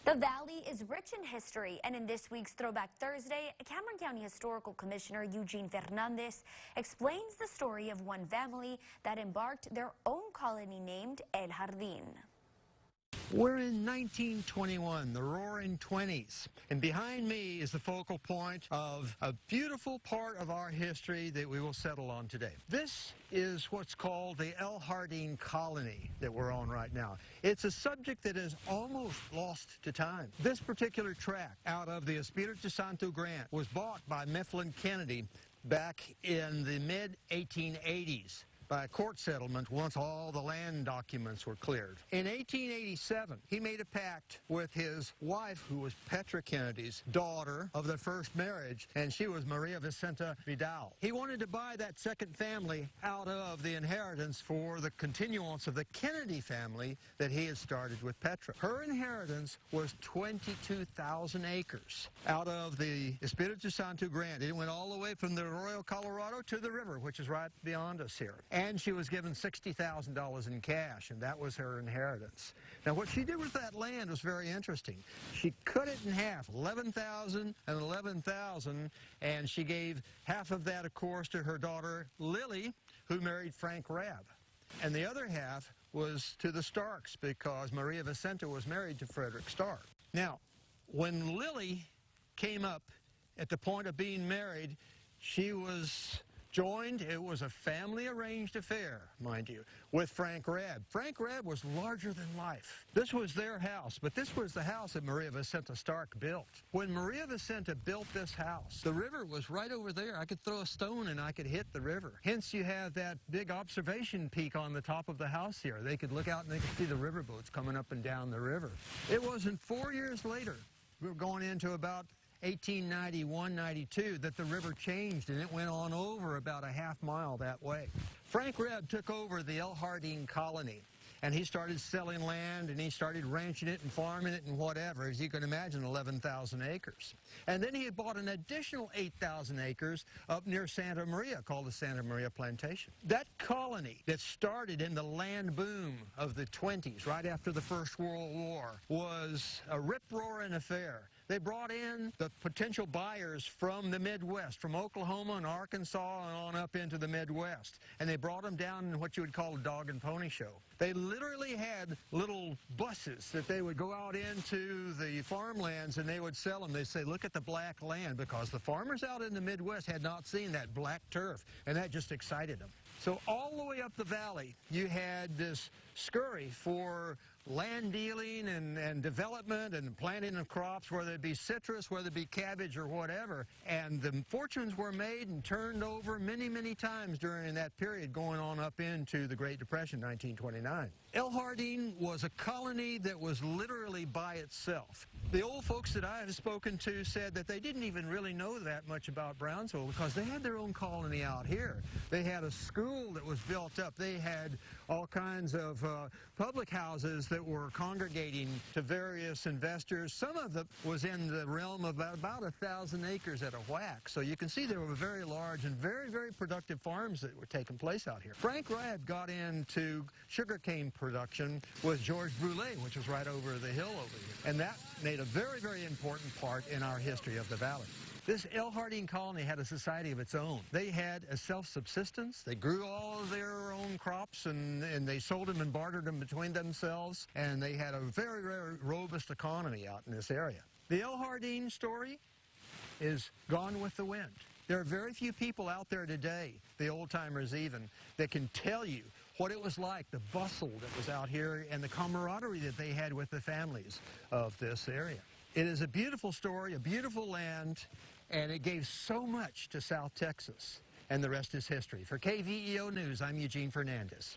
The Valley is rich in history, and in this week's Throwback Thursday, Cameron County Historical Commissioner Eugene Fernandez explains the story of one family that embarked their own colony named El Jardin. We're in 1921, the roaring 20s, and behind me is the focal point of a beautiful part of our history that we will settle on today. This is what's called the El Jardin colony that we're on right now. It's a subject that is almost lost to time. This particular tract out of the Espiritu Santo grant was bought by Mifflin Kennedy back in the mid-1880s. By a court settlement once all the land documents were cleared. In 1887, he made a pact with his wife, who was Petra Kennedy's daughter of their first marriage, and she was Maria Vicenta Vidal. He wanted to buy that second family out of the inheritance for the continuance of the Kennedy family that he had started with Petra. Her inheritance was 22,000 acres out of the Espiritu Santo grant. It went all the way from the Arroyo Colorado to the river, which is right beyond us here. And she was given $60,000 in cash, and that was her inheritance. Now, what she did with that land was very interesting. She cut it in half, 11,000 and 11,000, and she gave half of that, of course, to her daughter, Lily, who married Frank Rabb. And the other half was to the Starks, because Maria Vicenta was married to Frederick Stark. Now, when Lily came up at the point of being married, she was joined, it was a family-arranged affair, mind you, with Frank Rabb. Frank Rabb was larger than life. This was their house, but this was the house that Maria Vicenta Stark built. When Maria Vicenta built this house, the river was right over there. I could throw a stone and I could hit the river. Hence, you have that big observation peak on the top of the house here. They could look out and they could see the riverboats coming up and down the river. It wasn't 4 years later, we were going into about 1891-92, that the river changed, and it went on over about a half mile that way. Frank Rabb took over the El Jardin colony, and he started selling land, and he started ranching it and farming it and whatever. As you can imagine, 11,000 acres. And then he had bought an additional 8,000 acres up near Santa Maria, called the Santa Maria Plantation. That colony that started in the land boom of the 20s, right after the First World War, was a rip-roaring affair. They brought in the potential buyers from the Midwest, from Oklahoma and Arkansas and on up into the Midwest. And they brought them down in what you would call a dog and pony show. They literally had little buses that they would go out into the farmlands and they would sell them. They'd say, look at the black land, because the farmers out in the Midwest had not seen that black turf, and that just excited them. So all the way up the valley, you had this scurry for land dealing and development and planting of crops, whether it be citrus, whether it be cabbage or whatever. And the fortunes were made and turned over many, many times during that period, going on up into the Great Depression, 1929. El Jardin was a colony that was literally by itself. The old folks that I have spoken to said that they didn't even really know that much about Brownsville, because they had their own colony out here. They had a school that was built up. They had all kinds of public houses that were congregating to various investors. Some of it was in the realm of about 1,000 acres at a whack. So you can see there were very large and very, very productive farms that were taking place out here. Frank Rabb got into sugarcane production with George Brulé, which was right over the hill over here. And that made a very, very important part in our history of the valley. This El Jardin colony had a society of its own. They had a self-subsistence. They grew all of their own crops, and they sold them and bartered them between themselves, and they had a very, very robust economy out in this area. The El Jardin story is gone with the wind. There are very few people out there today, the old-timers even, that can tell you what it was like, the bustle that was out here, and the camaraderie that they had with the families of this area. It is a beautiful story, a beautiful land, and it gave so much to South Texas. And the rest is history. For KVEO News, I'm Eugene Fernandez.